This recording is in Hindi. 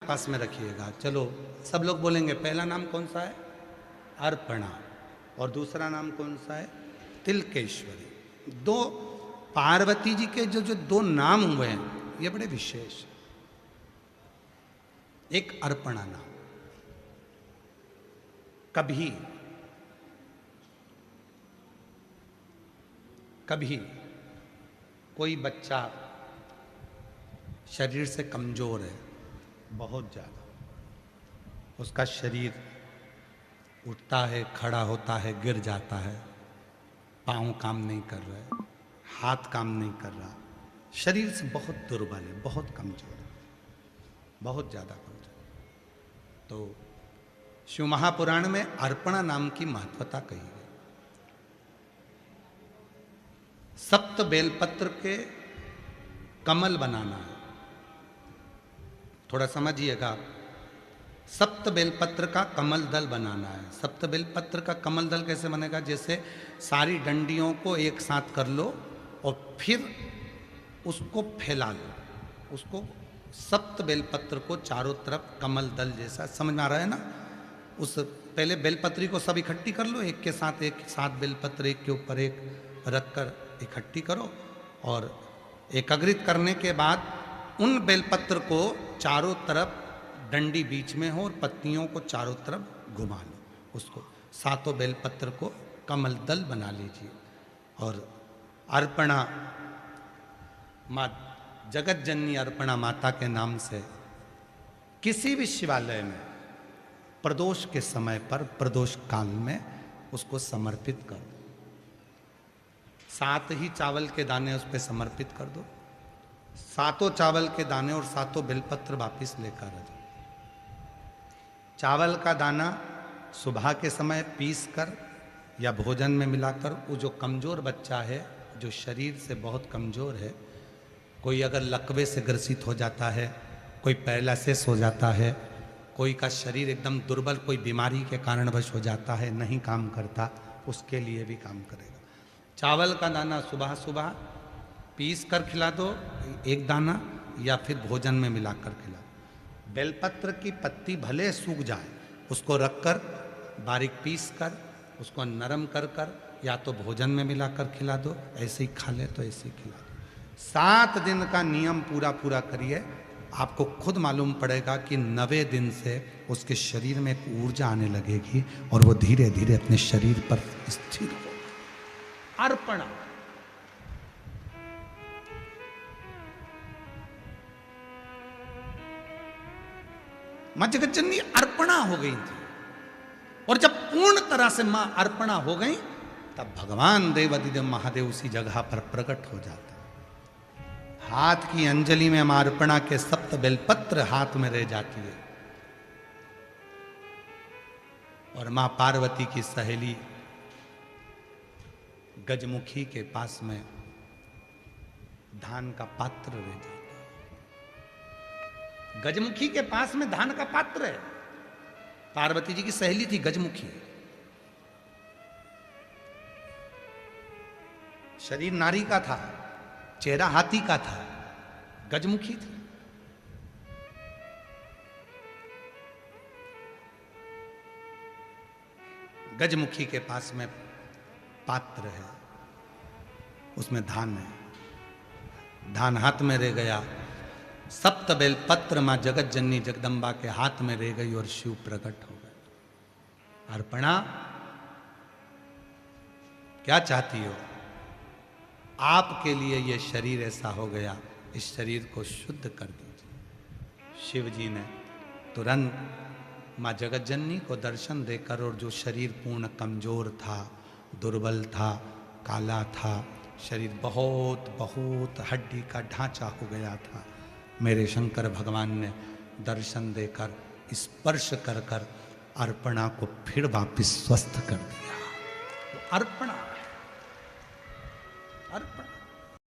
पास में रखिएगा। चलो सब लोग बोलेंगे, पहला नाम कौन सा है? अर्पणा। और दूसरा नाम कौन सा है? तिलकेश्वरी। दो पार्वती जी के जो जो दो नाम हुए हैं ये बड़े विशेष। एक अर्पणा नाम, कभी कभी कोई बच्चा शरीर से कमजोर है, बहुत ज़्यादा, उसका शरीर उठता है, खड़ा होता है, गिर जाता है, पाँव काम नहीं कर रहे, हाथ काम नहीं कर रहा, शरीर से बहुत दुर्बल है, बहुत कमजोर है, बहुत ज़्यादा कमजोर। तो शिव महापुराण में अर्पणा नाम की महत्वता कही है। सप्त बेलपत्र के कमल बनाना है, थोड़ा समझिएगा। सप्त बेलपत्र का कमल दल बनाना है। सप्त बेलपत्र का कमल दल कैसे बनेगा? जैसे सारी डंडियों को एक साथ कर लो और फिर उसको फैला लो, उसको सप्त बेलपत्र को चारों तरफ कमल दल जैसा, समझ में आ रहा है ना? उस पहले बेलपत्री को सब इकट्ठी कर लो, एक के साथ एक, 7 बेलपत्र एक के ऊपर एक रखकर इकट्ठी करो, और एकाग्रित करने के बाद उन बेलपत्र को चारों तरफ, डंडी बीच में हो और पत्तियों को चारों तरफ घुमा लो, उसको 7 बेलपत्र को कमल दल बना लीजिए। और अर्पणा माँ जगत जननी अर्पणा माता के नाम से किसी भी शिवालय में प्रदोष के समय पर, प्रदोष काल में उसको समर्पित कर दो। 7 ही चावल के दाने उस पर समर्पित कर दो, 7 चावल के दाने और 7 बेलपत्र वापिस लेकर आ जाओ। चावल का दाना सुबह के समय पीस कर या भोजन में मिलाकर, वो जो कमज़ोर बच्चा है, जो शरीर से बहुत कमज़ोर है, कोई अगर लकवे से ग्रसित हो जाता है, कोई पैरालिसिस हो जाता है, कोई का शरीर एकदम दुर्बल, कोई बीमारी के कारणवश हो जाता है, नहीं काम करता, उसके लिए भी काम करेगा। चावल का दाना सुबह सुबह पीस कर खिला दो, एक दाना, या फिर भोजन में मिलाकर खिला दो। बेलपत्र की पत्ती भले सूख जाए, उसको रखकर बारीक पीस कर उसको नरम कर कर या तो भोजन में मिलाकर खिला दो, ऐसे ही खा ले तो ऐसे ही खिला दो। 7 दिन का नियम पूरा पूरा करिए, आपको खुद मालूम पड़ेगा कि 9वें दिन से उसके शरीर में एक ऊर्जा आने लगेगी और वो धीरे धीरे अपने शरीर पर स्थिर हो। अर्पणा मां जगतजननी अर्पणा हो गई थी, और जब पूर्ण तरह से मां अर्पणा हो गई तब भगवान देवादिदेव महादेव उसी जगह पर प्रकट हो जाता। हाथ की अंजलि में मां अर्पणा के 7 बेलपत्र हाथ में रह जाती है, और मां पार्वती की सहेली गजमुखी के पास में धान का पात्र रह जाता है। गजमुखी के पास में धान का पात्र है। पार्वती जी की सहेली थी गजमुखी, शरीर नारी का था, चेहरा हाथी का था, गजमुखी थी। गजमुखी के पास में पात्र है, उसमें धान है, धान हाथ में रह गया। 7 बेलपत्र मां जगत जननी जगदम्बा के हाथ में रह गई और शिव प्रकट हो गए। अर्पणा, क्या चाहती हो? आपके लिए ये शरीर ऐसा हो गया, इस शरीर को शुद्ध कर दीजिए। शिव जी ने तुरंत मां जगत जननी को दर्शन देकर, और जो शरीर पूर्ण कमजोर था, दुर्बल था, काला था, शरीर बहुत बहुत हड्डी का ढांचा हो गया था, मेरे शंकर भगवान ने दर्शन देकर, स्पर्श कर कर अर्पणा को फिर वापिस स्वस्थ कर दिया। अर्पणा